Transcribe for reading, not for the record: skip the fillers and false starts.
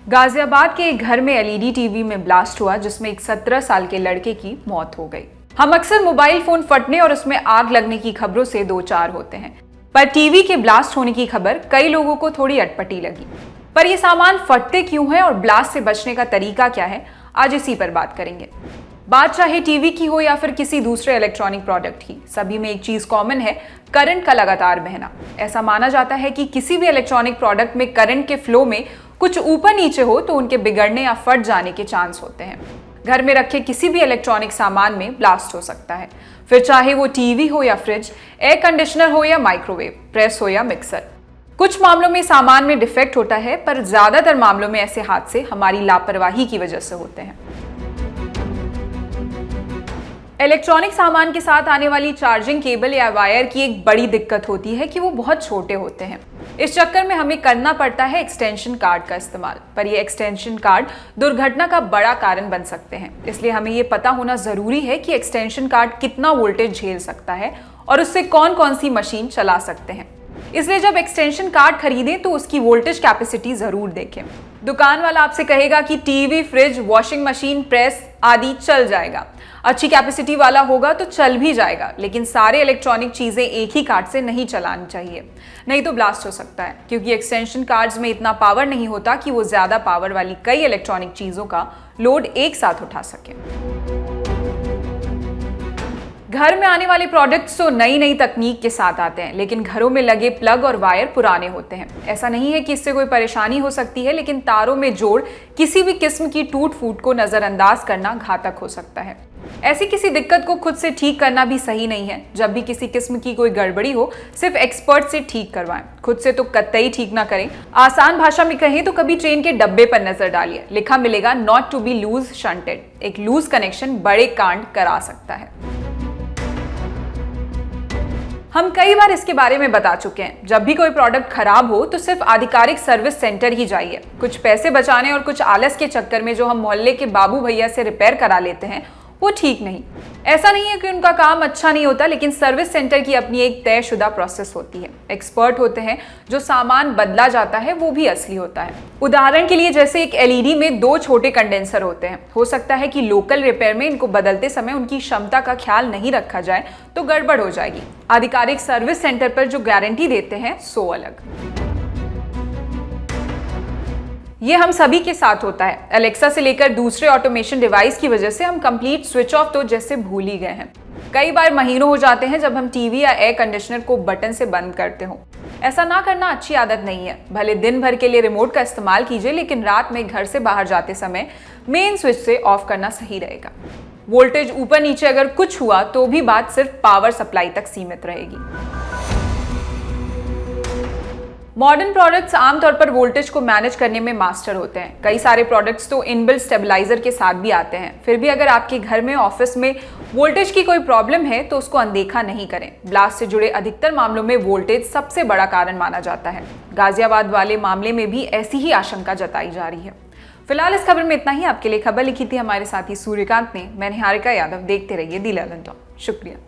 गाजियाबाद के एक घर में एलईडी टीवी में ब्लास्ट हुआ जिसमें एक 17 साल के लड़के की मौत हो गई। हम अक्सर मोबाइल फोन फटने और उसमें आग लगने की खबरों से दो चार होते हैं, पर टीवी के ब्लास्ट होने की खबर कई लोगों को थोड़ी अटपटी लगी। पर ये सामान फटते क्यों है और ब्लास्ट से बचने का तरीका क्या है, आज इसी पर बात करेंगे। बात चाहे टीवी की हो या फिर किसी दूसरे इलेक्ट्रॉनिक प्रोडक्ट की, सभी में एक चीज कॉमन है, करंट का लगातार बहना। ऐसा माना जाता है कि किसी भी इलेक्ट्रॉनिक प्रोडक्ट में करंट के फ्लो में कुछ ऊपर नीचे हो तो उनके बिगड़ने या फट जाने के चांस होते हैं। घर में रखे किसी भी इलेक्ट्रॉनिक सामान में ब्लास्ट हो सकता है, फिर चाहे वो टीवी हो या फ्रिज, एयर कंडीशनर हो या माइक्रोवेव, प्रेस हो या मिक्सर। कुछ मामलों में सामान में डिफेक्ट होता है, पर ज्यादातर मामलों में ऐसे हादसे हमारी लापरवाही की वजह से होते हैं। इलेक्ट्रॉनिक सामान के साथ आने वाली चार्जिंग केबल या वायर की एक बड़ी दिक्कत होती है कि वो बहुत छोटे होते हैं। इस चक्कर में हमें करना पड़ता है एक्सटेंशन कार्ड का इस्तेमाल, पर ये एक्सटेंशन कार्ड दुर्घटना का बड़ा कारण बन सकते हैं। इसलिए हमें ये पता होना जरूरी है कि एक्सटेंशन कार्ड कितना वोल्टेज झेल सकता है और उससे कौन कौन सी मशीन चला सकते हैं। इसलिए जब एक्सटेंशन कार्ड खरीदें तो उसकी वोल्टेज कैपेसिटी जरूर देखें। दुकान वाला आपसे कहेगा कि TV, fridge, washing machine, press आदि चल जाएगा, अच्छी कैपेसिटी वाला होगा तो चल भी जाएगा, लेकिन सारे इलेक्ट्रॉनिक चीजें एक ही कार्ड से नहीं चलानी चाहिए, नहीं तो ब्लास्ट हो सकता है, क्योंकि एक्सटेंशन कार्ड्स में इतना पावर नहीं होता कि वो ज्यादा पावर वाली कई इलेक्ट्रॉनिक चीजों का लोड एक साथ उठा सके। घर में आने वाले प्रोडक्ट्स तो नई नई तकनीक के साथ आते हैं, लेकिन घरों में लगे प्लग और वायर पुराने होते हैं। ऐसा नहीं है कि इससे कोई परेशानी हो सकती है, लेकिन तारों में जोड़ किसी भी किस्म की टूट फूट को नजरअंदाज करना घातक हो सकता है। ऐसी किसी दिक्कत को खुद से ठीक करना भी सही नहीं है। जब भी किसी किस्म की कोई गड़बड़ी हो, सिर्फ एक्सपर्ट से ठीक करवाएं, खुद से तो कतई ठीक ना करें। आसान भाषा में कहें तो कभी ट्रेन के डब्बे पर नजर डालिए, लिखा मिलेगा not to be loose shunted. एक लूज कनेक्शन बड़े कांड करा सकता है। हम कई बार इसके बारे में बता चुके हैं। जब भी कोई प्रोडक्ट खराब हो तो सिर्फ आधिकारिक सर्विस सेंटर ही जाइए। कुछ पैसे बचाने और कुछ आलस के चक्कर में जो हम मोहल्ले के बाबू भैया से रिपेयर करा लेते हैं, वो ठीक नहीं। ऐसा नहीं है कि उनका काम अच्छा नहीं होता, लेकिन सर्विस सेंटर की अपनी एक तयशुदा प्रोसेस होती है। एक्सपर्ट होते हैं, जो सामान बदला जाता है वो भी असली होता है। उदाहरण के लिए जैसे एक एलईडी में दो छोटे कंडेंसर होते हैं, हो सकता है कि लोकल रिपेयर में इनको बदलते समय उनकी क्षमता का ख्याल नहीं रखा जाए तो गड़बड़ हो जाएगी। आधिकारिक सर्विस सेंटर पर जो गारंटी देते हैं सो अलग। ये हम सभी के साथ होता है। अलेक्सा से लेकर दूसरे ऑटोमेशन डिवाइस की वजह से हम कंप्लीट स्विच ऑफ तो जैसे भूल ही गए हैं। कई बार महीनों हो जाते हैं जब हम टीवी या एयर कंडीशनर को बटन से बंद करते हो। ऐसा ना करना अच्छी आदत नहीं है। भले दिन भर के लिए रिमोट का इस्तेमाल कीजिए, लेकिन रात में घर से बाहर जाते समय मेन स्विच से ऑफ करना सही रहेगा। वोल्टेज ऊपर नीचे अगर कुछ हुआ तो भी बात सिर्फ पावर सप्लाई तक सीमित रहेगी। मॉडर्न प्रोडक्ट्स आमतौर पर वोल्टेज को मैनेज करने में मास्टर होते हैं। कई सारे प्रोडक्ट्स तो इनबिल्ट स्टेबलाइजर के साथ भी आते हैं। फिर भी अगर आपके घर में, ऑफिस में वोल्टेज की कोई प्रॉब्लम है तो उसको अनदेखा नहीं करें। ब्लास्ट से जुड़े अधिकतर मामलों में वोल्टेज सबसे बड़ा कारण माना जाता है। गाजियाबाद वाले मामले में भी ऐसी ही आशंका जताई जा रही है। फिलहाल इस खबर में इतना ही। आपके लिए खबर लिखी थी हमारे साथी सूर्यकांत ने। मैं निहारिका यादव। देखते रहिए दी 11 टॉक। शुक्रिया।